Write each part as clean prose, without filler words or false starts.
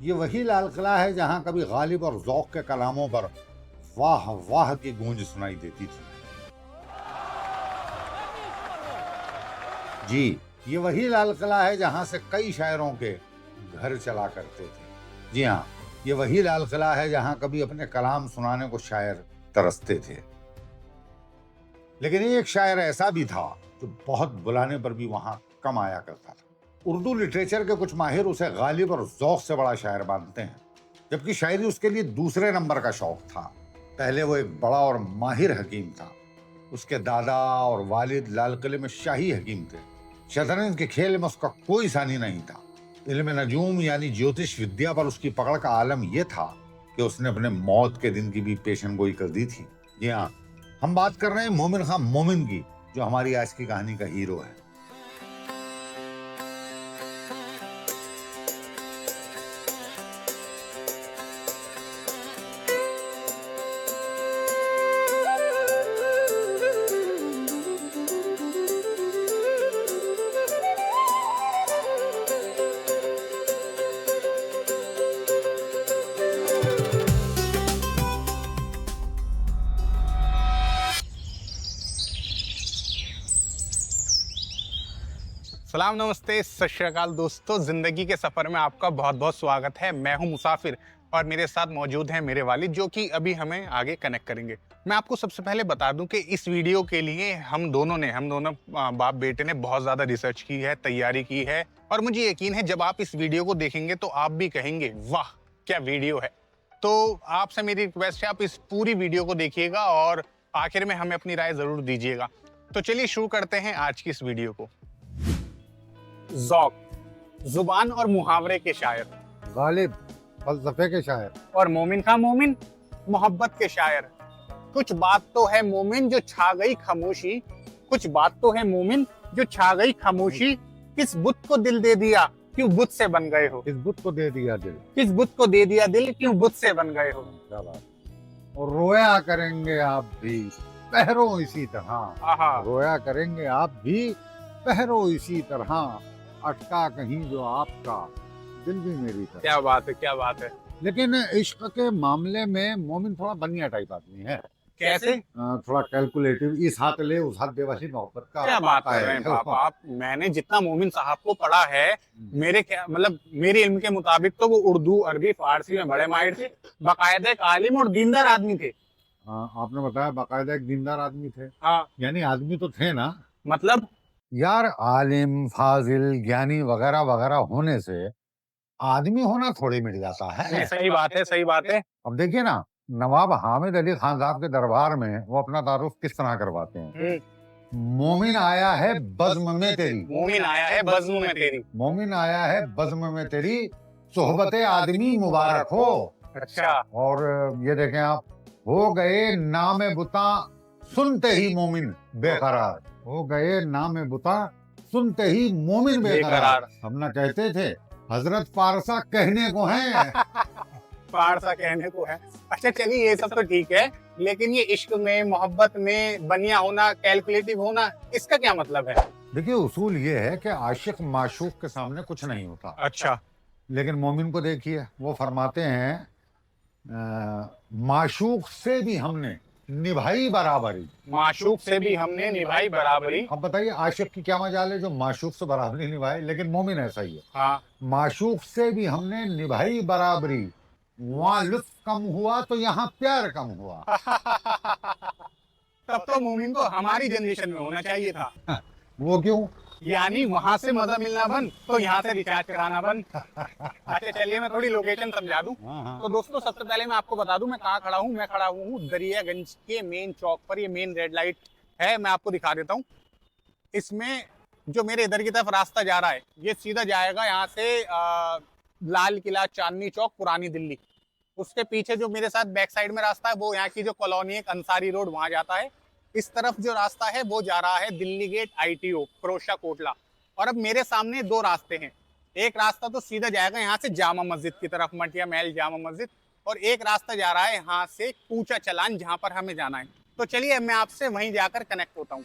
ये वही लाल किला है जहां कभी गालिब और ज़ौक़ के कलामों पर वाह वाह की गूंज सुनाई देती थी। जी, ये वही लाल किला है जहां से कई शायरों के घर चला करते थे। जी हाँ, ये वही लाल किला है जहां कभी अपने कलाम सुनाने को शायर तरसते थे। लेकिन एक शायर ऐसा भी था जो बहुत बुलाने पर भी वहां कम आया करता था। उर्दू लिटरेचर के कुछ माहिर उसे गालिब और ज़ौक़ से बड़ा शायर मानते हैं, जबकि शायरी उसके लिए दूसरे नंबर का शौक था। पहले वो एक बड़ा और माहिर हकीम था। उसके दादा और वालिद लाल किले में शाही हकीम थे। शतरंज के खेल में उसका कोई सानी नहीं था। इल्म नजूम यानी ज्योतिष विद्या पर उसकी पकड़ का आलम यह था कि उसने अपने मौत के दिन की भी पेशन गोई कर दी थी। जी हाँ, हम बात कर रहे हैं मोमिन खां मोमिन की, जो हमारी आज की कहानी का हीरो है। सलाम, नमस्ते, सत श्री अकाल दोस्तों। ज़िंदगी के सफ़र में आपका बहुत बहुत स्वागत है। मैं हूं मुसाफिर और मेरे साथ मौजूद हैं मेरे वालिद, जो कि अभी हमें आगे कनेक्ट करेंगे। मैं आपको सबसे पहले बता दूं कि इस वीडियो के लिए हम दोनों बाप बेटे ने बहुत ज़्यादा रिसर्च की है, तैयारी की है, और मुझे यकीन है जब आप इस वीडियो को देखेंगे तो आप भी कहेंगे वाह क्या वीडियो है। तो आपसे मेरी रिक्वेस्ट है, आप इस पूरी वीडियो को देखिएगा और आखिर में हमें अपनी राय ज़रूर दीजिएगा। तो चलिए शुरू करते हैं आज की इस वीडियो को। ज़ौक़, जुबान और मुहावरे के शायर। गालिब, फलसफे के शायर। और मोमिन खां मोमिन, मोहब्बत के शायर। कुछ बात तो है मोमिन जो छा गई खामोशी, कुछ बात तो है मोमिन जो छा गई खामोशी। किस बुत को दिल दे दिया, क्यों बुत से बन गए हो। किस बुत को दे दिया दिल, किस बुत को दे दिया दिल, क्यों बुत से बन गए हो। क्या बात। और रोया करेंगे आप भी पहरों इसी तरह। आहा, रोया करेंगे आप भी पहरों इसी तरह, अटका कहीं जो आपका दिल भी मेरी तरह। क्या बात है, क्या बात है। लेकिन इश्क के मामले में मोमिन थोड़ा बनिया टाइप आदमी है। कैसे? थोड़ा कैलकुलेटिव, इस हाथ ले उस हाथ दे वाली मोहब्बत का क्या बात कर रहे हैं पापा आप। मैंने जितना मोमिन साहब को पढ़ा है, मेरे क्या मतलब मेरे इल्म के मुताबिक तो वो उर्दू, अरबी, फारसी में बड़े माहिर थे, बाकायदा एक आलिम और दीनदार आदमी थे। आपने बताया बाकायदा एक दीनदार आदमी थे। हाँ, यानी आदमी तो थे ना। मतलब यार, आलिम, फाजिल, ज्ञानी वगैरह वगैरह होने से आदमी होना थोड़ी मिट जाता है। सही बात है, सही बात है। अब देखिए ना, नवाब हामिद अली खान साहब के दरबार में वो अपना तारुफ किस तरह करवाते हैं। मोमिन आया है बज़्म में तेरी, मोमिन आया है बज़्म में तेरी, मोमिन आया है बज़्म में तेरी, सोहबत आदमी मुबारक हो। अच्छा। और ये देखें आप, हो गए नाम बुता सुनते ही मोमिन बेकरार, हो गए नाम बुता सुनते ही मोमिन बेकरार। हम ना कहते थे हजरत पारसा कहने को है। पारसा कहने को है। अच्छा चलिए, ये सब तो ठीक है, लेकिन ये इश्क में, मोहब्बत में बनिया होना, कैलकुलेटिव होना, इसका क्या मतलब है? देखिए, उसूल ये है कि आशिक माशूक के सामने कुछ नहीं होता। अच्छा। लेकिन मोमिन को देखिए, वो फरमाते हैं माशूक से भी हमने निभाई बराबरी, माशूक से भी हमने निभाई बराबरी। अब बताइए आशिक की क्या मजाल है जो माशूक से बराबरी निभाए। लेकिन मोमिन ऐसा ही है। हाँ, माशूक से भी हमने निभाई बराबरी, वहाँ लुत्फ कम हुआ तो यहाँ प्यार कम हुआ। तब तो मोमिन को हमारी जनरेशन में होना चाहिए था। वो क्यों? यानी वहां से मजा मिलना बंद तो यहाँ से रिचार्ज कराना बंद। अच्छा चलिए, मैं थोड़ी लोकेशन समझा दूं। तो दोस्तों, सबसे पहले मैं आपको बता दूं मैं कहाँ खड़ा हूँ। मैं खड़ा हूँ दरियागंज के मेन चौक पर। ये मेन रेड लाइट है, मैं आपको दिखा देता हूँ। इसमें जो मेरे इधर की तरफ रास्ता जा रहा है, ये सीधा जाएगा यहाँ से लाल किला, चांदनी चौक, पुरानी दिल्ली। उसके पीछे जो मेरे साथ बैक साइड में रास्ता है, वो यहाँ की जो कॉलोनी है, अंसारी रोड, वहां जाता है। इस तरफ जो रास्ता है वो जा रहा है दिल्ली गेट, ITO, फिरोजशाह कोटला। और अब मेरे सामने दो रास्ते हैं। एक रास्ता तो सीधा जाएगा यहाँ से जामा मस्जिद की तरफ, मटिया महल जामा मस्जिद, और एक रास्ता जा रहा है यहाँ से कूचा चलान, जहाँ पर हमें जाना है। तो चलिए, मैं आपसे वहीं जाकर कनेक्ट होता हूँ।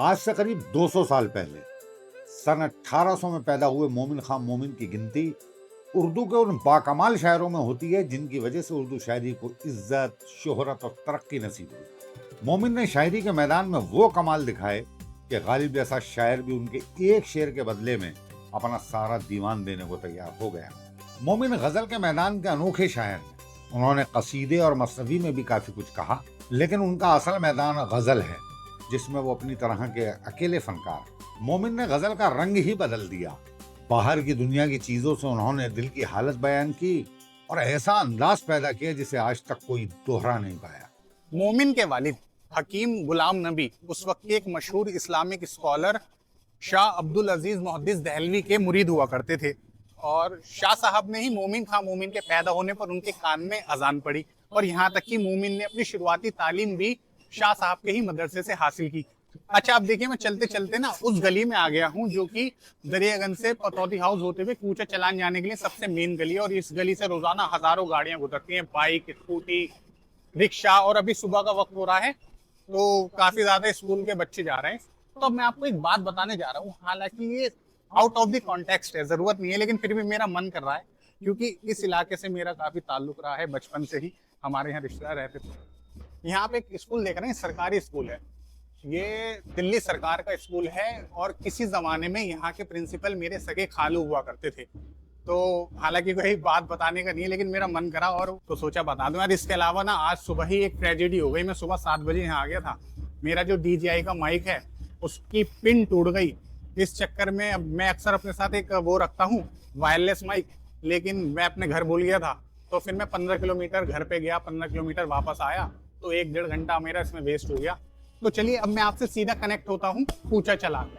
आज से करीब 200 साल पहले सन 1800 में पैदा हुए मोमिन खां मोमिन की गिनती उर्दू के उन बाकमाल शायरों में होती है जिनकी वजह से उर्दू शायरी को इज्जत, शोहरत और तरक्की नसीब हुई। मोमिन ने शायरी के मैदान में वो कमाल दिखाए कि गालिब जैसा शायर भी उनके एक शेर के बदले में अपना सारा दीवान देने को तैयार हो गया। मोमिन गजल के मैदान के अनोखे शायर हैं। उन्होंने कसीदे और मसनवी में भी काफी कुछ कहा, लेकिन उनका असल मैदान गजल है जिसमें वो अपनी तरह के अकेले फनकार। मोमिन ने गजल का रंग ही बदल दिया। बाहर की दुनिया की चीजों से उन्होंने दिल की हालत बयान की और ऐसा अंदाज पैदा किया जिसे आज तक कोई दोहरा नहीं पाया। मोमिन के वालिद हकीम गुलाम नबी उस वक्त के एक मशहूर इस्लामिक स्कॉलर शाह अब्दुल अजीज मुहद्दिस दहलवी के मुरीद हुआ करते थे और शाह साहब ने ही मोमिन खां मोमिन के पैदा होने पर उनके कान में अजान पड़ी और यहाँ तक कि मोमिन ने अपनी शुरुआती तालीम भी शाह साहब के ही मदरसे से हासिल की। अच्छा, अब देखिए मैं चलते चलते ना उस गली में आ गया हूँ जो कि दरियागंज से पतौती हाउस होते हुए कूचा चलान जाने के लिए सबसे मेन गली है और इस गली से रोजाना हजारों गाड़ियां गुजरती हैं, बाइक, स्कूटी, रिक्शा। और अभी सुबह का वक्त हो रहा है तो काफी ज्यादा स्कूल के बच्चे जा रहे हैं। तो अब मैं आपको एक बात बताने जा रहा हूँ, हालांकि ये आउट ऑफ द कॉन्टेक्स्ट है, जरूरत नहीं है, लेकिन फिर भी मेरा मन कर रहा है क्योंकि इस इलाके से मेरा काफी ताल्लुक रहा है, बचपन से ही हमारे यहाँ रिश्तेदार रहते थे। यहाँ पे एक स्कूल देख रहे हैं, सरकारी स्कूल है, ये दिल्ली सरकार का स्कूल है और किसी जमाने में यहाँ के प्रिंसिपल मेरे सगे खालू हुआ करते थे। तो हालांकि कोई बात बताने का नहीं है, लेकिन मेरा मन करा और तो सोचा बता दूं यार। इसके अलावा ना आज सुबह ही एक ट्रेजेडी हो गई। मैं सुबह 7 बजे यहाँ आ गया था, मेरा जो DJI का माइक है उसकी पिन टूट गई। इस चक्कर में अब मैं अक्सर अपने साथ एक वो रखता हूँ वायरलेस माइक, लेकिन मैं अपने घर भूल गया था। तो फिर मैं 15 किलोमीटर घर पे गया, 15 किलोमीटर वापस आया, तो 1-1.5 घंटा मेरा इसमें वेस्ट हो गया। तो चलिए अब मैं आपसे सीधा कनेक्ट होता हूँ कूचा चलान में।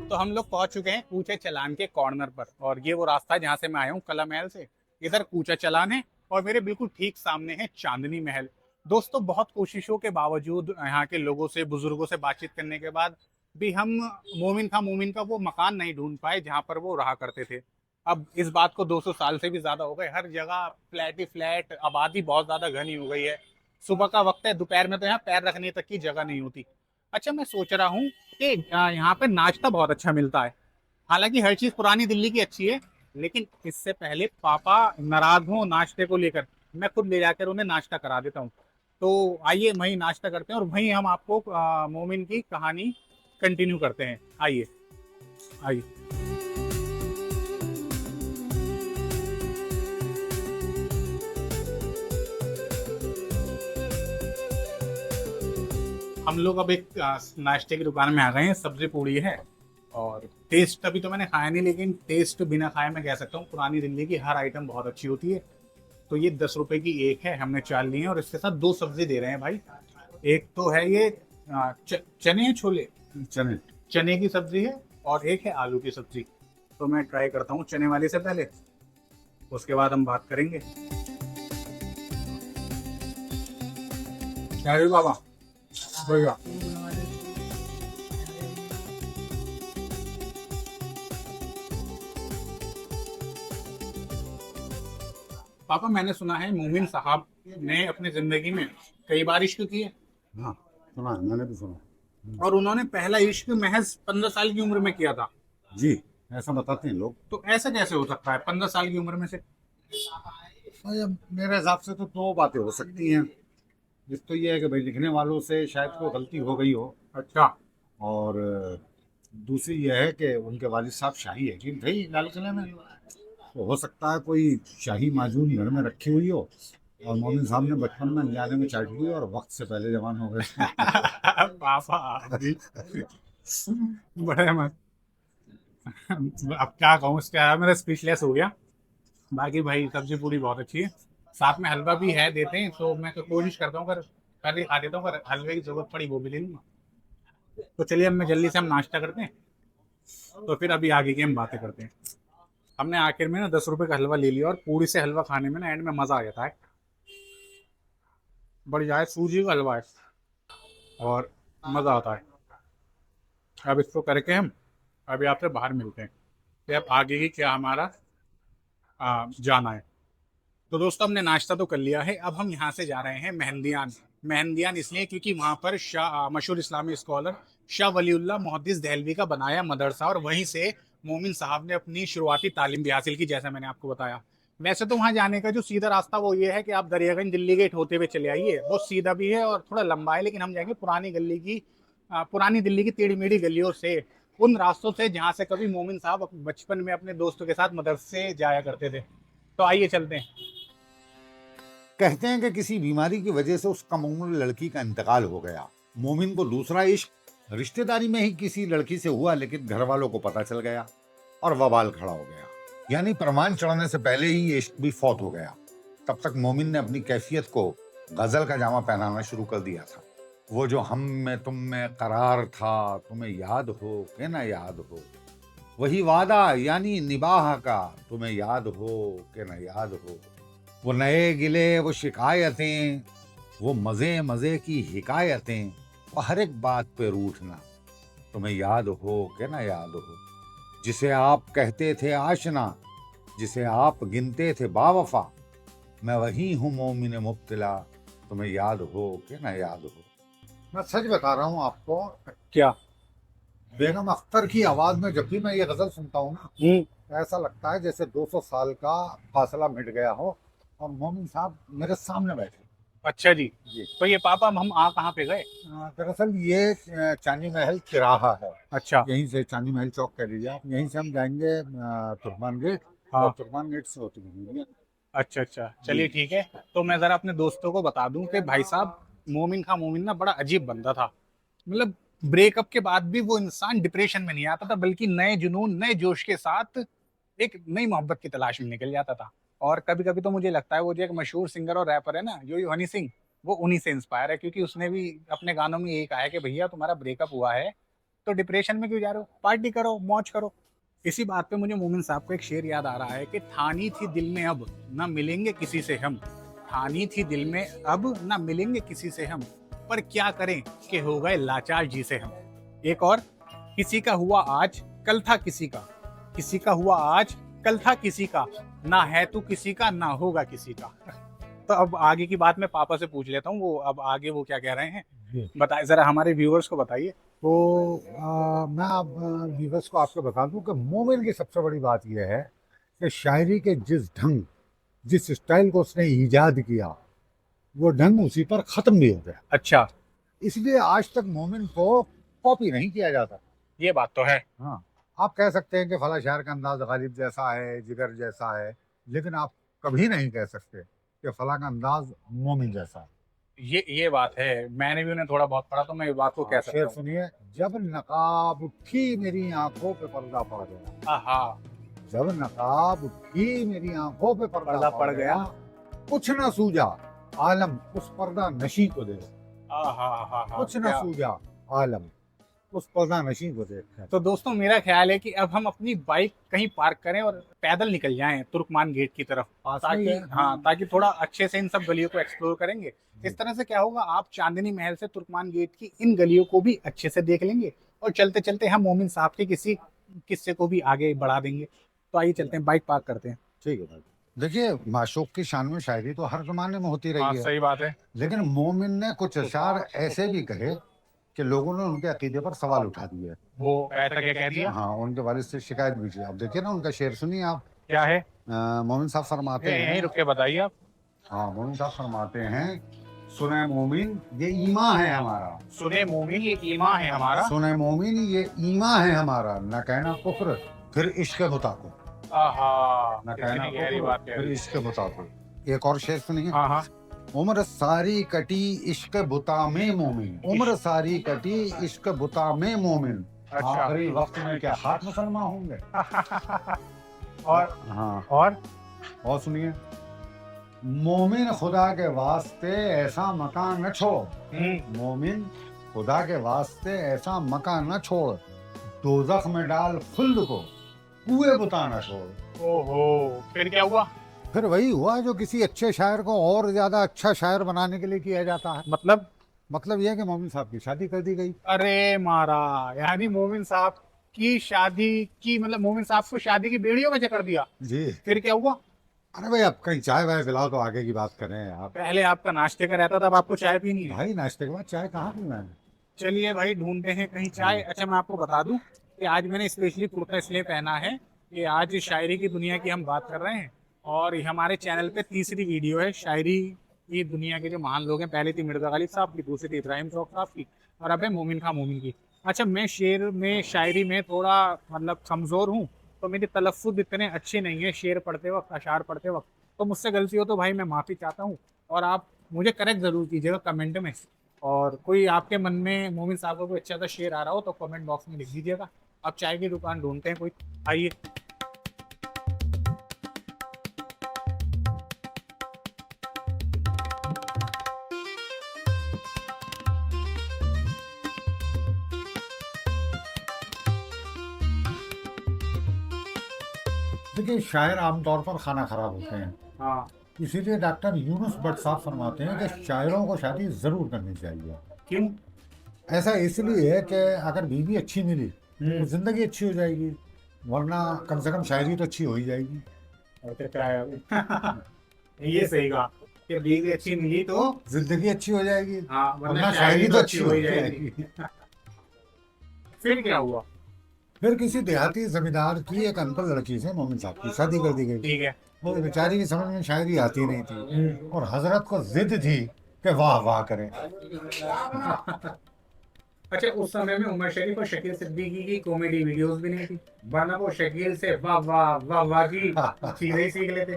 तो हम लोग पहुंच चुके हैं कूचे चलान के कॉर्नर पर और ये वो रास्ता है जहां से मैं आया हूँ कला महल से। इधर कूचा चलान है और मेरे बिल्कुल ठीक सामने है चांदनी महल। दोस्तों, बहुत कोशिशों के बावजूद, यहाँ के लोगों से, बुजुर्गों से बातचीत करने के बाद भी हम मोमिन खां मोमिन का वो मकान नहीं ढूंढ पाए जहाँ पर वो रहा करते थे। अब इस बात को 200 साल से भी ज्यादा हो गए, हर जगह फ्लैट ही फ्लैट, आबादी बहुत ज्यादा घनी हो गई है। सुबह का वक्त है, दोपहर में तो यहाँ पैर रखने तक की जगह नहीं होती। अच्छा, मैं सोच रहा हूँ कि यहाँ पे नाश्ता बहुत अच्छा मिलता है। हालांकि हर चीज पुरानी दिल्ली की अच्छी है, लेकिन इससे पहले पापा नाराज हो नाश्ते को लेकर, मैं खुद ले जाकर उन्हें नाश्ता करा देता हूँ। तो आइए वहीं नाश्ता करते हैं और वहीं हम आपको मोमिन की कहानी कंटिन्यू करते हैं। आइए आइए। हम लोग अब एक नाश्ते की दुकान में आ गए हैं। सब्जी पूड़ी है और टेस्ट अभी तो मैंने खाया नहीं, लेकिन टेस्ट बिना खाए मैं कह सकता हूँ पुरानी दिल्ली की हर आइटम बहुत अच्छी होती है। तो ये 10 रुपए की एक है, हमने 4 ली है और इसके साथ 2 सब्जी दे रहे हैं भाई। एक तो है ये चने छोले, चने की सब्जी है और एक है आलू की सब्जी। तो मैं ट्राई करता हूँ चने वाली से पहले, उसके बाद हम बात करेंगे। क्या है बाबा, बढ़िया। पापा, मैंने सुना है मोमिन साहब ने अपनी जिंदगी में कई बार इश्क किए। हाँ, सुना है, मैंने भी सुना। और उन्होंने पहला इश्क महज 15 साल की उम्र में किया था। जी, ऐसा बताते हैं लोग। तो ऐसा कैसे हो सकता है 15 साल की उम्र में से? मेरे हिसाब से तो 2 बातें हो सकती हैं। एक तो ये है कि भाई लिखने वालों से शायद कोई गलती हो गई हो। अच्छा। और दूसरी ये है कि उनके वालिद साहब शाही यकीन थे लाल किले में, तो हो सकता है कोई शाही माजून घर में रखी हुई हो और मोमिन साहब ने बचपन में अनजाने में चाट ली और वक्त से पहले जवान हो गए। पापा बड़े मत, अब क्या कहूँ, इसका मेरा स्पीचलेस हो गया। बाकी भाई सब्जी पूरी बहुत अच्छी है, साथ में हलवा भी है, देते हैं तो मैं कोशिश करता हूँ, पहले खा देता हूँ, अगर हलवे की जरूरत पड़ी वो भी ले लूँगा। तो चलिए अब मैं जल्दी से हम नाश्ता करते हैं, तो फिर अभी आगे की हम बातें करते हैं। हमने आखिर में ना 10 रुपए का हलवा ले लिया और पूरी से हलवा खाने में ना एंड में मज़ा आ जाता है, बढ़िया है। सूजी का हलवा है और मजा आता है। अब इसको करके हम अभी आपसे बाहर मिलते हैं कि अब आगे की क्या हमारा जाना है। तो दोस्तों हमने नाश्ता तो कर लिया है, अब हम यहाँ से जा रहे हैं मेहंदियान। मेहंदियान इसलिए क्योंकि वहाँ पर मशहूर इस्लामी स्कॉलर शाह वलीउल्लाह मुहद्दिस दहलवी का बनाया मदरसा, और वहीं से मोमिन साहब ने अपनी शुरुआती तालीम भी हासिल की, जैसा मैंने आपको बताया। वैसे तो वहाँ जाने का जो सीधा रास्ता वो ये है कि आप दरियागंज दिल्ली गेट होते हुए चले आइए, वो सीधा भी है और थोड़ा लंबा है, लेकिन हम जाएंगे पुरानी दिल्ली की टेढ़ी मेढ़ी गलियों से, उन रास्तों से जहाँ से कभी मोमिन साहब बचपन में अपने दोस्तों के साथ मदरसे जाया करते थे। तो आइए चलते हैं। कहते हैं कि किसी बीमारी की वजह से उस कम उम्र लड़की का इंतकाल हो गया। मोमिन को दूसरा इश्क रिश्तेदारी में ही किसी लड़की से हुआ, लेकिन घर वालों को पता चल गया और वबाल खड़ा हो गया, यानी प्रमाण चढ़ने से पहले ही ये इश्क भी फौत हो गया। तब तक मोमिन ने अपनी कैफियत को गजल का जामा पहनाना शुरू कर दिया था। वो जो हम में तुम में करार था, तुम्हें याद हो कि ना याद हो, वही वादा यानी निबाह का, तुम्हें याद हो कि ना याद हो, वो नए गिले, वो शिकायतें, वो मजे मजे की हिकायतें, वो हर एक बात पे रूठना, तुम्हें याद हो कि ना याद हो, जिसे आप कहते थे आशना, जिसे आप गिनते थे बावफा, मैं वही हूँ मोमिन मुब्तला, तुम्हें याद हो कि ना याद हो। मैं सच बता रहा हूँ आपको, क्या? बेगम अख्तर की आवाज में जब भी मैं ये गजल सुनता हूँ ना, ऐसा लगता है जैसे 200 साल का फासला मिट गया हो और मोमिन साहब मेरे सामने बैठे। अच्छा जी। जी। तो ये पापा हम कहाँ पे गए? दरअसल ये चांदी महल तिराहा है। अच्छा। यहीं से चांदी महल चौक कह लीजिए आप, यहीं से हम जाएंगे तुर्कमान गेट, हाँ। और तुर्कमान गेट से होती हुई। अच्छा अच्छा, चलिए ठीक है। तो मैं जरा अपने दोस्तों को बता दूं कि भाई साहब मोमिन ना बड़ा अजीब बंदा था। मतलब ब्रेकअप के बाद भी वो इंसान डिप्रेशन में नहीं आता था, बल्कि नए जुनून नए जोश के साथ एक नई मोहब्बत की तलाश में निकल जाता था। और कभी कभी तो मुझे लगता है वो जो एक मशहूर सिंगर और रैपर है ना, यो हनी सिंह, वो उन्हीं से इंस्पायर है, क्योंकि उसने भी अपने गानों में यही कहा है कि भैया तुम्हारा ब्रेकअप हुआ है तो डिप्रेशन में क्यों जा रहे हो, पार्टी करो, मौज करो। इसी बात पे मुझे मोमिन साहब को एक शेर याद आ रहा है कि ठानी थी दिल में अब ना मिलेंगे किसी से हम, ठानी थी दिल में अब ना मिलेंगे किसी से हम, पर क्या करें कि हो गए लाचार जी से हम। एक और, किसी का हुआ आज कल था किसी का, किसी का हुआ आज कल था किसी का, ना है तू किसी का ना होगा किसी का। तो अब आगे की बात मैं पापा से पूछ लेता हूँ, वो अब आगे वो क्या कह रहे हैं बताइए, जरा हमारे व्यूअर्स को बताइए। तो मैं आप व्यूअर्स को आपको बता दूं कि मोमिन की सबसे बड़ी बात यह है कि शायरी के जिस ढंग, जिस स्टाइल को उसने ईजाद किया, वो ढंग उसी पर ख़त्म भी हो गया। अच्छा। इसलिए आज तक मोमिन को कॉपी नहीं किया जाता। ये बात तो है। हाँ, आप कह सकते हैं कि फला शायर का अंदाज गालिब जैसा है, जिगर जैसा है, लेकिन आप कभी नहीं कह सकते कि फला का अंदाज मोमिन जैसा है। ये बात है, मैंने भी उन्हें थोड़ा बहुत पढ़ा तो मैं ये बात को कह सकता शेर हूँ। सुनिए, जब नकाब उठी मेरी आंखों पे पर्दा पड़ गया, आहा। जब नकाब उठी मेरी आंखों पे पर्दा पड़ गया, कुछ न सूझा आलम उस पर्दा नशी को दे, आहा। कुछ न सूझा आलम उस पर्दा नशी को देख। तो दोस्तों मेरा ख्याल है कि अब हम अपनी बाइक कहीं पार्क करें और पैदल निकल जाएं तुर्कमान गेट की तरफ, ताकि थोड़ा अच्छे से इन सब गलियों को एक्सप्लोर करेंगे। इस तरह से क्या होगा, आप चांदनी महल से तुर्कमान गेट की इन गलियों को भी अच्छे से देख लेंगे और चलते चलते हम मोमिन साहब के किसी किस्से को भी आगे बढ़ा देंगे। तो आइए चलते हैं, बाइक पार्क करते हैं। ठीक है भाई। देखिए, माशूक की शान में शायरी तो हर जमाने में होती रही है। सही बात है। लेकिन मोमिन ने कुछ अशार ऐसे भी कहे कि लोगों ने उनके अकीदे पर सवाल उठा दिए। वो ऐसा क्या कह दिया? हाँ, उनके वालिद से शिकायत भी की। अब देखिए ना, उनका शेर सुनिए आप। क्या है? मोमिन साहब फरमाते हैं, यहीं रुक के बताइए आप। हाँ, मोमिन साहब फरमाते हैं, सुने मोमिन ये ईमान है हमारा, सुने मोमिन ये ईमान है हमारा, सुने मोमिन ये ईमान है हमारा, न कहना कुफ्र फिर इश्क मुताको, आहा, न कहना गहरी बात कुफ्र कह फिर रही है। इश्क मुताको। एक और शेर सुनिए, हाँ। उम्र सारी कटी इश्क बुता में मोमिन, उम्र सारी कटी इश्क बुता में मोमिन, अच्छा। आखिरी वक्त में क्या हाथ मुसलमान होंगे। और हाँ, और सुनिए, मोमिन खुदा के वास्ते ऐसा मकान न छोड़, मोमिन खुदा के वास्ते ऐसा मकान न छोड़, दोज़ख में डाल खुल्द को कुएं बुता न छोड़। ओहो, फिर क्या हुआ? फिर वही हुआ जो किसी अच्छे शायर को और ज्यादा अच्छा शायर बनाने के लिए किया जाता है। मतलब मतलब यह है कि मोमिन साहब की शादी कर दी गई। अरे मारा, यानी मोमिन साहब की शादी की, मतलब मोमिन साहब को शादी की बेड़ियों में जकड़ दिया। जी। फिर क्या हुआ? अरे भाई, अब कहीं चाय वाय पिलाओ तो आगे की बात करें आप। पहले आपका नाश्ते का रहता था, अब आपको चाय पीनी है। भाई नाश्ते के बाद चाय कहाँ पीना है? चलिए भाई, ढूंढते हैं कहीं चाय। अच्छा, मैं आपको बता दूं कि आज मैंने स्पेशली कुर्ता इसलिए पहना है कि आज शायरी की दुनिया की हम बात कर रहे हैं, और ये हमारे चैनल पे तीसरी वीडियो है शायरी की दुनिया के जो महान लोग हैं। पहली थी मिर्जा गालिब साहब की, दूसरी थी इब्राहिम चौक साहब की, और अब है मोमिन खां मोमिन की। अच्छा, मैं शेर में शायरी में थोड़ा मतलब कमज़ोर हूँ, तो मेरी तलफ़्फ़ुज़ इतने अच्छे नहीं है शेर पढ़ते वक्त, अशार पढ़ते वक्त। तो मुझसे गलती हो तो भाई मैं माफ़ी चाहता हूँ, और आप मुझे करेक्ट ज़रूर कीजिएगा कमेंट में। और कोई आपके मन में मोमिन साहब का कोई अच्छा सा शेर आ रहा हो तो कमेंट बॉक्स में लिख दीजिएगा। अब चाय की दुकान ढूंढते हैं कोई, आइए। देखिए, शायर आमतौर पर खाना खराब होते हैं, हाँ। इसीलिए डॉक्टर यूनुस भट्ट साहब फरमाते हैं कि शायरों को शादी जरूर करनी चाहिए। क्यों? ऐसा इसलिए है कि अगर बीवी अच्छी मिली तो जिंदगी अच्छी हो जाएगी, वरना कम से कम शायरी तो अच्छी हो ही जाएगी। अच्छा, क्या है? ये सही कहा कि बीवी अच्छी मिली तो, जिंदगी अच्छी हो जाएगी, हाँ, वरना शायरी तो अच्छी हो ही जाएगी। फिर क्या हुआ? फिर किसी देहाती जमींदार की एक अनपढ़ लड़की से मोमिन साहब की शादी कर दी गई। ठीक है। वो बेचारी की समझ में शायरी आती नहीं थी, और हजरत को जिद थी कि वाह वाह करें। अच्छा, उस समय में उमर शरीफ और शकील सिद्दीकी की कॉमेडी वीडियोस भी नहीं थी, वरना वो शकील से वाह वाह वाह वाह की सीधे ही सीख लेते।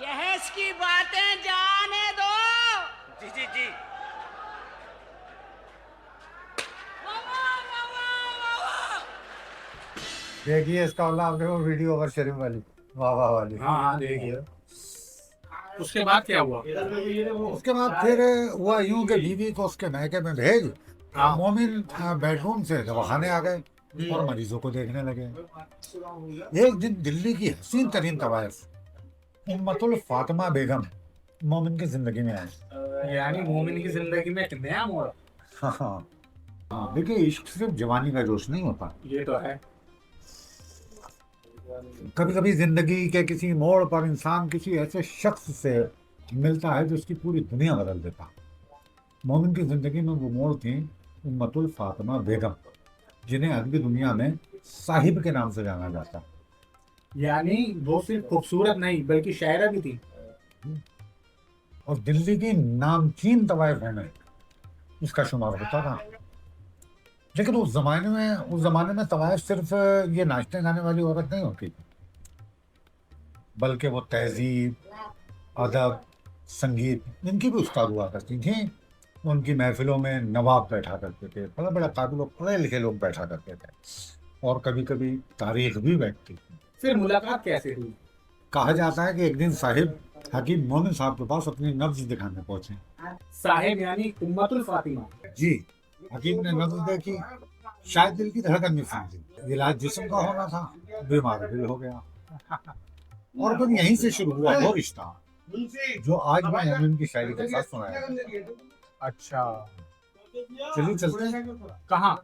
जहेज की बातें जाने दो। जी जी जी। देखिए, इसका मतलब आपने वो वीडियो अमर शरीफ वाली, वाह वाह वाली। हाँ हाँ, देखिए। उसके बाद क्या हुआ? उसके बाद फिर हुआ यूं कि बीवी को उसके मैके में भेज, हाँ। मोमिन बेडरूम से दवाखाने आ गए और मरीजों को देखने लगे। एक दिन दिल्ली की हसीन तरीन तवायफ उम्मतुल फातिमा बेगम मोमिन की जिंदगी में आई। यानी मोमिन की जिंदगी में एक नया मोड़। हाँ, देखिए, इश्क सिर्फ जवानी का जोश नहीं होता। ये तो है। कभी कभी जिंदगी के किसी मोड़ पर इंसान किसी ऐसे शख्स से मिलता है जो उसकी पूरी दुनिया बदल देता। मोमिन की जिंदगी में वो मोड़ थी उम्मतुल फातिमा बेगम, जिन्हें अरबी दुनिया में साहिब के नाम से जाना जाता। यानी वो सिर्फ खूबसूरत नहीं बल्कि शायरा भी थी। और दिल्ली की नामचीन तवायफों में इसका शुमार होता था। लेकिन उस जमाने में तवायफ सिर्फ ये नाचने गाने वाली औरत नहीं होती थी, बल्कि वो तहजीब, अदब, संगीत, इनकी भी उस्ताद हुआ करती थी। उनकी महफिलों में नवाब बैठा करते थे, बड़ा बड़ा काबिल और पढ़े लिखे लोग बैठा करते थे, और कभी कभी तारीख भी बैठती थी। फिर मुलाकात कैसे हुई? कहा जाता है कि एक दिन साहिब हकीम मोमिन साहब के पास अपनी नब्ज दिखाने पहुंचे। साहिब यानी उम्मतुल फातिमा। जी, हकीम ने नब्ज देखी, शायद दिल की धड़कन भी समझी। इलाज जिस्म का होना था, बीमार दिल हो गया। और फिर यहीं से शुरू हुआ वो रिश्ता जो आज मैं मोमिन की शायरी के साथ सुनाया। अच्छा, चलिए चलते हैं। कहाँ?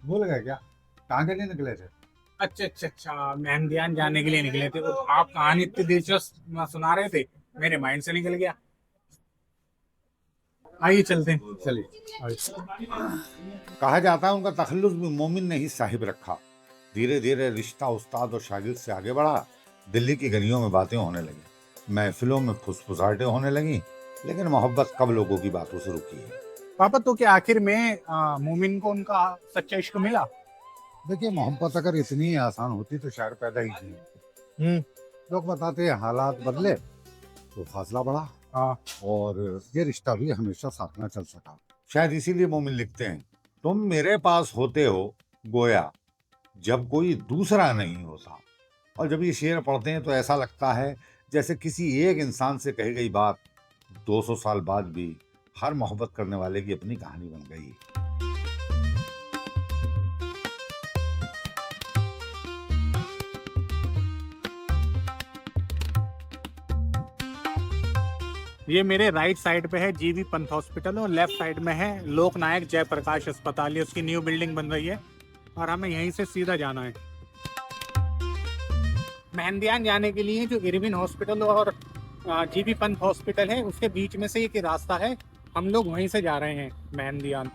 भूल गए क्या? कहाँ के लिए निकले थे? अच्छा अच्छा अच्छा, मेहंदियान जाने के लिए निकले थे। तो आप कहानी इतनी दिलचस्प सुना रहे थे, मेरे माइंड से निकल गया। आइए चलते हैं। चलिए। कहा जाता है उनका तखल्लुस भी मोमिन ने ही साहिब रखा। धीरे धीरे रिश्ता उस्ताद और शागिर्द से आगे बढ़ा। दिल्ली की गलियों में बातें होने लगी, महफिलों में फुसफुसाहटें होने लगी, लेकिन मोहब्बत कब लोगों की बातों से रुकी है। पापा, तो क्या आखिर में मोमिन को उनका सच्चा इश्क मिला? देखिए, मोहब्बत अगर इतनी ही आसान होती तो शायर पैदा ही नहीं। लोग बताते हैं हालात बदले तो फासला बढ़ा, और ये रिश्ता भी हमेशा साथ में चल सका। शायद इसीलिए मोमिन लिखते हैं, तुम मेरे पास होते हो गोया जब कोई दूसरा नहीं होता। और जब ये शेर पढ़ते हैं तो ऐसा लगता है जैसे किसी एक इंसान से कही गई बात 200 साल बाद भी हर मोहब्बत करने वाले की अपनी कहानी बन गई। ये मेरे राइट साइड पे है जीबी पंत हॉस्पिटल और लेफ्ट साइड में है लोकनायक जयप्रकाश अस्पताल। ये उसकी न्यू बिल्डिंग बन रही है और हमें यहीं से सीधा जाना है। मेहंदियान जाने के लिए जो इरविन हॉस्पिटल और जीबी पंत हॉस्पिटल है उसके बीच में से एक रास्ता है, हम लोग वहीं से जा रहे हैं मेहंदियान।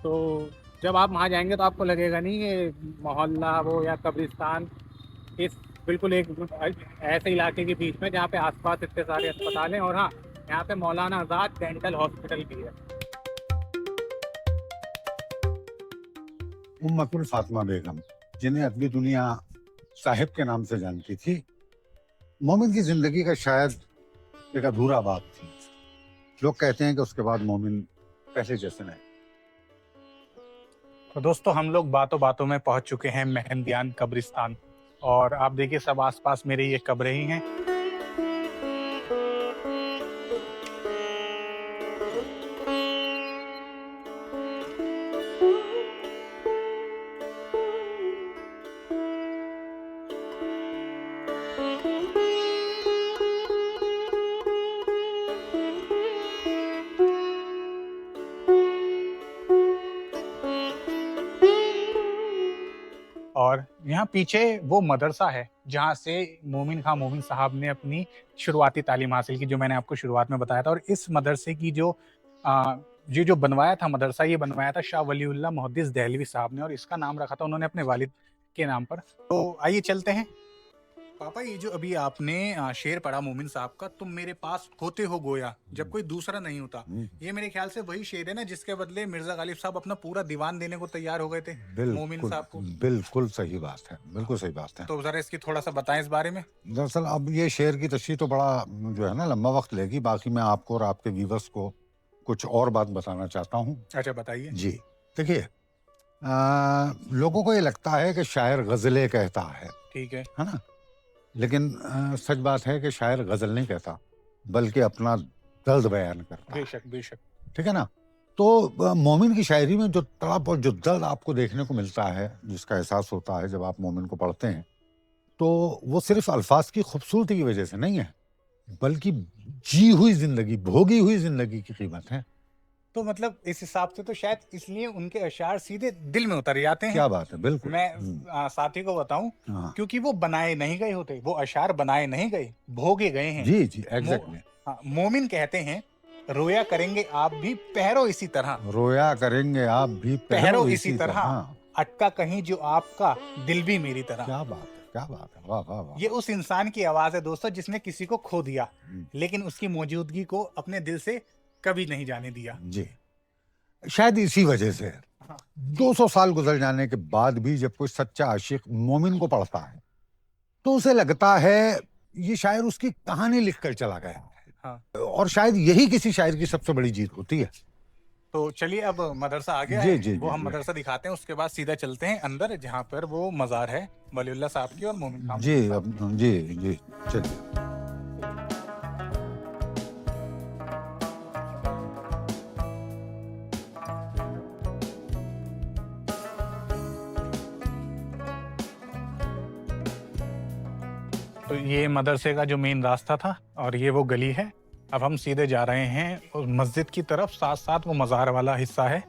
तो जब आप वहाँ जाएंगे तो आपको लगेगा नहीं ये मोहल्ला वो या कब्रिस्तान, इस बिल्कुल एक ऐसे इलाके के बीच में जहाँ पे आसपास इतने सारे अस्पताल हैं। और हाँ, यहाँ पे मौलाना आज़ाद डेंटल हॉस्पिटल भी है। उम्मतुल फातिमा बेगम, जिन्हें अदबी दुनिया साहिब के नाम से जानती थी, मोमिन की जिंदगी का शायद एक अधूरा बात थी। लोग कहते हैं कि उसके बाद मोमिन पहले जैसे नहीं। तो दोस्तों, हम लोग बातों बातों में पहुंच चुके हैं मेहंदियान कब्रिस्तान और आप देखिए सब आसपास मेरे ये कब्रें ही हैं। और यहाँ पीछे वो मदरसा है जहाँ से मोमिन खां मोमिन साहब ने अपनी शुरुआती तालीम हासिल की, जो मैंने आपको शुरुआत में बताया था। और इस मदरसे की ये जो बनवाया था मदरसा, ये बनवाया था शाह वलीउल्लाह मुहद्दिस दहलवी साहब ने और इसका नाम रखा था उन्होंने अपने वालिद के नाम पर। तो आइए चलते हैं। पापा, ये जो अभी आपने शेर पढ़ा मोमिन साहब का, तुम मेरे पास होते हो गोया जब कोई दूसरा नहीं होता, ये मेरे ख्याल से वही शेर है ना जिसके बदले मिर्जा गालिब साहब अपना पूरा दीवान देने को तैयार हो गए थे मोमिन साहब को। बिल्कुल सही बात है, बिल्कुल सही बात है। तो जरा इसकी थोड़ा सा बताएं इस बारे में। दरअसल अब ये शेर की तशरीह तो बड़ा जो है ना लंबा वक्त लेगी। बाकी मैं आपको और आपके व्यूवर्स को कुछ और बात बताना चाहता हूँ। अच्छा, बताइए जी। देखिए, लोगों को ये लगता है कि शायर गजलें कहता है ठीक है ना? लेकिन सच बात है कि शायर गजल नहीं कहता, बल्कि अपना दर्द बयान करता है। बेशक बेशक। ठीक है ना? तो मोमिन की शायरी में जो तड़प और जो दर्द आपको देखने को मिलता है, जिसका एहसास होता है जब आप मोमिन को पढ़ते हैं, तो वो सिर्फ अल्फाज की खूबसूरती की वजह से नहीं है, बल्कि जी हुई जिंदगी, भोगी हुई जिंदगी की कीमत है। तो मतलब इस हिसाब से तो शायद इसलिए उनके अशार सीधे दिल में उतर जाते हैं। क्या बात है, बिल्कुल। मैं साथी को बताऊं, हाँ। क्योंकि वो बनाए नहीं गए होते, वो अशार बनाए नहीं गए, भोगे गए हैं। जी जी, एग्जैक्टली। हाँ, मोमिन कहते हैं रोया करेंगे आप भी पहरो इसी तरह, रोया करेंगे आप भी पहरो इसी तरह, अटका कहीं जो आपका दिल भी मेरी तरह। क्या बात है, क्या बात है, वाह वाह वाह। ये उस इंसान की आवाज है दोस्तों जिसने किसी को खो दिया, लेकिन उसकी मौजूदगी को अपने दिल से कभी नहीं जाने दिया। जी, शायद इसी वजह से 200 साल गुजर जाने के बाद भी जब कोई सच्चा आशिक मोमिन को पढ़ता है तो उसे लगता है ये शायर उसकी कहानी लिखकर चला गया है। हाँ। और शायद यही किसी शायर की सबसे बड़ी जीत होती है। तो चलिए, अब मदरसा आ गया जी, है, जी, वो जी, हम मदरसा दिखाते हैं, उसके बाद सीधा चलते हैं अंदर जहाँ पर वो मजार है वलीउल्लाह साहब की और मोमिन खां। जी जी जी, चलिए। तो ये मदरसे का जो मेन रास्ता था और ये वो गली है। अब हम सीधे जा रहे हैं उस मस्जिद की तरफ, साथ साथ वो मज़ार वाला हिस्सा है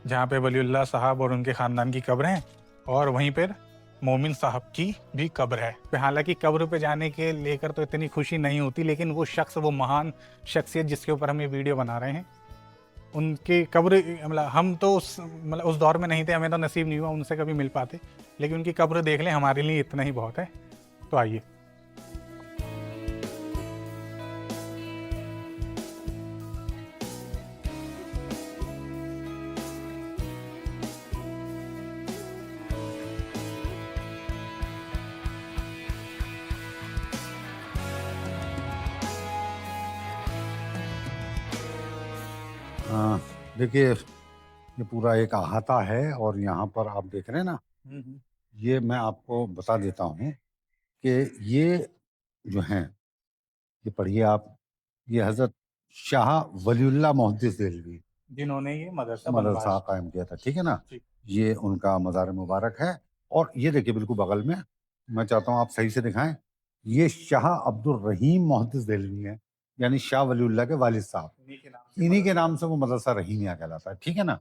जहाँ पे वलीउल्लाह साहब और उनके ख़ानदान की कब्र हैं और वहीं पर मोमिन साहब की भी कब्र है। हालांकि कब्र पे जाने के लेकर तो इतनी खुशी नहीं होती, लेकिन वो शख्स, वो महान शख्सियत जिसके ऊपर हम ये वीडियो बना रहे हैं, उनकी कब्र, मतलब हम तो उस दौर में नहीं थे, हमें तो नसीब नहीं हुआ उनसे कभी मिल पाते, लेकिन उनकी कब्र देख लें, हमारे लिए इतना ही बहुत है। तो आइए। देखिए, ये पूरा एक अहाता है और यहाँ पर आप देख रहे हैं ना, ये मैं आपको बता देता हूँ कि ये जो हैं, ये पढ़िए आप, ये हजरत शाह वलीउल्लाह मुहद्दिस देहलवी जिन्होंने ये मदरसा कायम किया था, ठीक है ना? ये उनका मज़ार मुबारक है। और ये देखिए बिल्कुल बगल में, मैं चाहता हूँ आप सही से दिखाएं, ये शाह अब्दुल रहीम मुहद्दिस देहलवी है यानी शाह वलीउल्लाह के वालिद साहब, इन्हीं के नाम से वो मदरसा रहीमिया कहलाता है, ठीक है ना।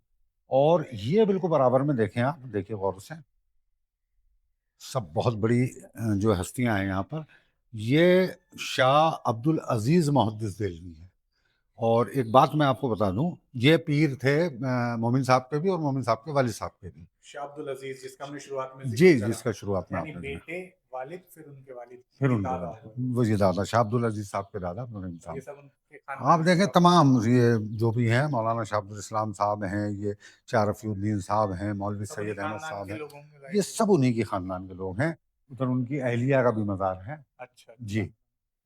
और ये बिल्कुल बराबर में देखें, आप देखिए गौर से, सब बहुत बड़ी जो हस्तियां हैं यहाँ पर। ये शाह अब्दुल अजीज मुहद्दिस देलवी है। और एक बात मैं आपको बता दूं, ये पीर थे मोमिन साहब के भी और मोमिन साहब के वालिद साहब के भी। शाह अब्दुल अजीज जिसका हमने शुरुआत में जी, जिक्र करा, जिसका शुरुआत में यानी आपने देखा। बेटे वालिद फिर उनके वालिद फिर ये उनके दादा बाद हुए। वो ये दादा शाह अब्दुल अजीज साहब के दादा मोमिन ये साहब। सब उनके खानदान आप के देखें लोग। तमाम ये जो भी हैं, मौलाना शाह अब्दुल इस्लाम साहब हैं, ये शाह रफ़ीउद्दीन साहब हैं, मौलवी सब उन्हीं सैयद अहमद खानदान साहब के हैं, लोग होंगे, ये राइट। सब उन्हीं के खानदान के लोग हैं। उधर उनकी अहलिया का भी मज़ार है। अच्छा जी,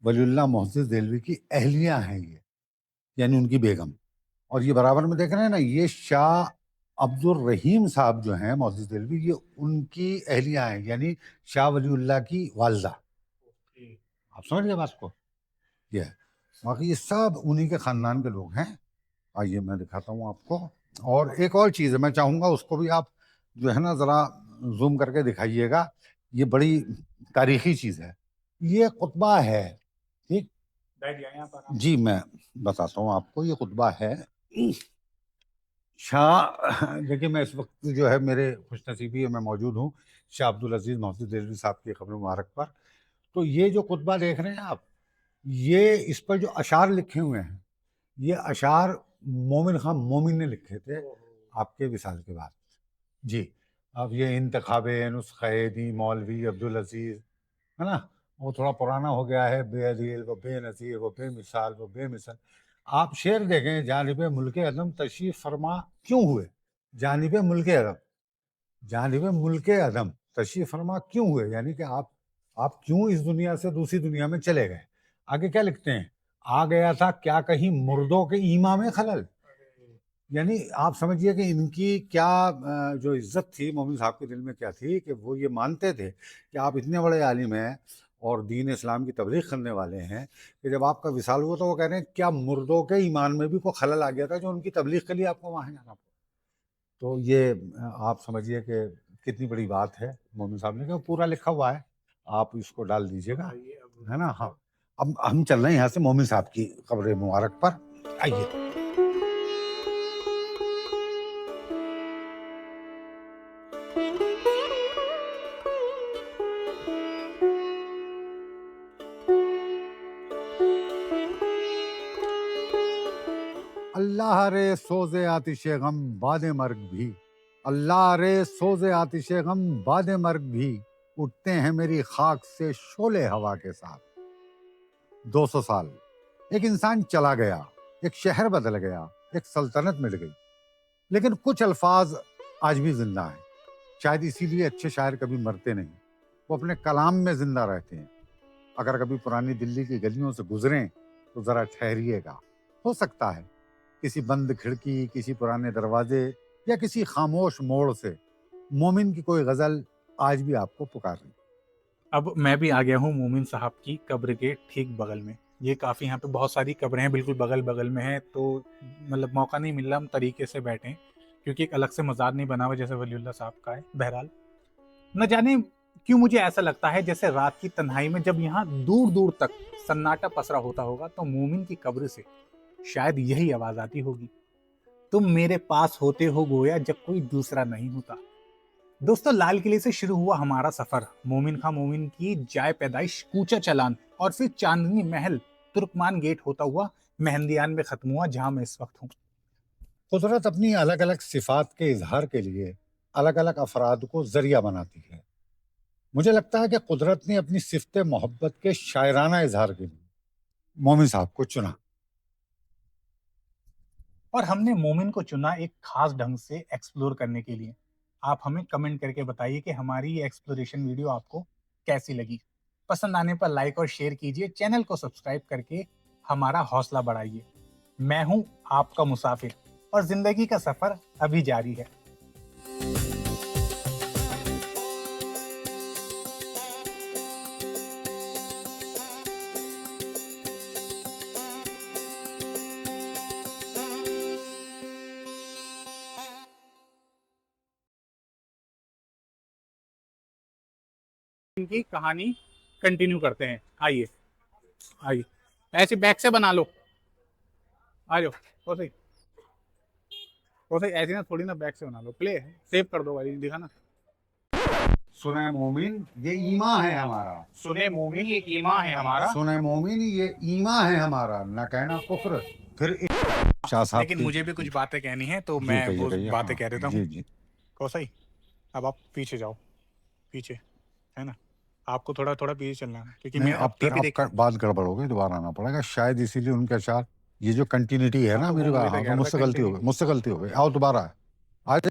वलीउल्लाह मुहद्दिस देलवी की अहलिया हैं ये, यानी उनकी बेगम। और ये बराबर में देख रहे हैं ना, ये शाह अब्दुल रहीम साहब जो हैं मुहद्दिस देलवी, ये उनकी अहलिया हैं, यानी शाह वलीउल्लाह की वालदा। आप समझ गए बात को? ये है। बाकी ये सब उन्हीं के खानदान के लोग हैं। आइए मैं दिखाता हूँ आपको। और एक और चीज़ है, मैं चाहूँगा उसको भी आप जो है ना ज़रा जूम करके दिखाइएगा। ये बड़ी तारीखी चीज़ है, ये खुतबा है, ठीक। जी, मैं बताता हूँ आपको, ये खुतबा है शाह। देखिए, मैं इस वक्त जो है मेरे खुशनसीबी है, मैं मौजूद हूँ शाह अब्दुल अजीज मुहद्दिस देलवी साहब की क़ब्र मुबारक पर। तो ये जो खुतबा देख रहे हैं आप, ये इस पर जो अशार लिखे हुए हैं, ये अशार मोमिन खां मोमिन ने लिखे थे आपके विसाल के बाद। जी, अब ये इंतखाबे नुस्खे दी मौलवी अब्दुल अजीज, है ना, वो थोड़ा पुराना हो गया है। बेअदील व बेनज़ीर व बेमिसाल व बेमिसल। आप शेर देखें, जानिब मुल्क अदम तशरीफ़ फरमा क्यों हुए, जानिब मुल्क अदम, जानिब मुल्क अदम तशरीफ़ फरमा क्यों हुए, यानी कि आप क्यों इस दुनिया से दूसरी दुनिया में चले गए। आगे क्या लिखते हैं, आ गया था क्या कहीं मुर्दों के ईमा में खलल। यानी आप समझिए कि इनकी क्या जो इज्जत थी मोमिन साहब के दिल में क्या थी, कि वो ये मानते थे कि आप इतने बड़े आलिम हैं और दीन इस्लाम की तबलीग करने वाले हैं, कि जब आपका विसाल हुआ तो वो कह रहे हैं क्या मुर्दों के ईमान में भी कोई खलल आ गया था जो उनकी तबलीग के लिए आपको वहाँ जाना पड़ा। तो ये आप समझिए कि कितनी बड़ी बात है। मोमिन साहब ने कहा, पूरा लिखा हुआ है, आप इसको डाल दीजिएगा, है ना। हाँ, अब हम चल रहे हैं यहाँ से मोमिन साहब की क़ब्र मुबारक पर। आइए। अल्लाह रे सोज़े आतिशे गम बादे मर्ग भी, अल्लाह रे सोज़े आतिशे गम बादे मर्ग भी, उठते हैं मेरी खाक से शोले हवा के साथ। 200 साल, एक इंसान चला गया, एक शहर बदल गया, एक सल्तनत मिल गई, लेकिन कुछ अल्फाज आज भी जिंदा हैं। शायद इसीलिए अच्छे शायर कभी मरते नहीं, वो अपने कलाम में जिंदा रहते हैं। अगर कभी पुरानी दिल्ली की गलियों से गुजरें तो जरा ठहरिएगा, हो सकता है किसी बंद खिड़की, किसी पुराने दरवाजे या किसी खामोश मोड़ से मोमिन की कोई गजल आज भी आपको पुकार रही। अब मैं भी आ गया हूँ मोमिन साहब की कब्र के ठीक बगल में। ये काफ़ी यहाँ पे बहुत सारी कब्रें हैं, बिल्कुल बगल बगल में है, तो मतलब मौका नहीं मिल रहा हम तरीके से बैठें, क्योंकि एक अलग से मज़ार नहीं बना हुआ जैसे वलीउल्लाह साहब का है। बहरहाल, न जाने क्यों मुझे ऐसा लगता है जैसे रात की तन्हाई में जब यहाँ दूर दूर तक सन्नाटा पसरा होता होगा, तो मोमिन की कब्र से शायद यही आवाज़ आती होगी, तुम मेरे पास होते हो गोया जब कोई दूसरा नहीं होता। दोस्तों, लाल किले से शुरू हुआ हमारा सफर, मोमिन खां मोमिन की जाय पैदाइश कूचा चलान और फिर चांदनी महल तुर्कमान गेट होता हुआ मेहंदियान में खत्म हुआ, जहां मैं इस वक्त हूँ। कुदरत अपनी अलग अलग सिफात के इजहार के लिए अलग अलग अफराद को जरिया बनाती है। मुझे लगता है कि कुदरत ने अपनी सिफत मोहब्बत के शायराना इजहार के लिए मोमिन साहब को चुना। और हमने मोमिन को चुना एक खास ढंग से एक्सप्लोर करने के लिए। आप हमें कमेंट करके बताइए कि हमारी ये एक्सप्लोरेशन वीडियो आपको कैसी लगी। पसंद आने पर लाइक और शेयर कीजिए, चैनल को सब्सक्राइब करके हमारा हौसला बढ़ाइए। मैं हूं आपका मुसाफिर, और जिंदगी का सफर अभी जारी है। इनकी कहानी कंटिन्यू करते हैं, आइए आइए। ऐसी बैक से बना लो, आ जाओ। वो सही ऐसी ना, थोड़ी ना बैक से बना लो। प्ले सेव कर दो भाई, दिखा ना। सुने मोमिन ये ईमा है हमारा, सुने मोमिन ये ईमा है हमारा। सुने मोमिन ये ईमा है हमारा, न कहना कुफ्र। फिर शाह साहब लेकिन की- मुझे भी कुछ बातें कहनी है, तो जी, मैं कहिए, वो कहिए, बातें हाँ, कह देता जी हूँ। जी। सही, अब आप पीछे जाओ, पीछे, है ना। आपको थोड़ा थोड़ा पीछे चलना है, क्योंकि नहीं मैं अब फिर टेप ही आपका बात गड़बड़ हो गई, दोबारा आना पड़ेगा शायद, इसीलिए उनके साथ ये जो कंटिन्यूटी है हाँ, ना तो मेरी वो बात, वही तो हाँ, कह तो रहा था, मुझसे गलती हो गई, मुझसे गलती हो गई। आओ दोबारा आज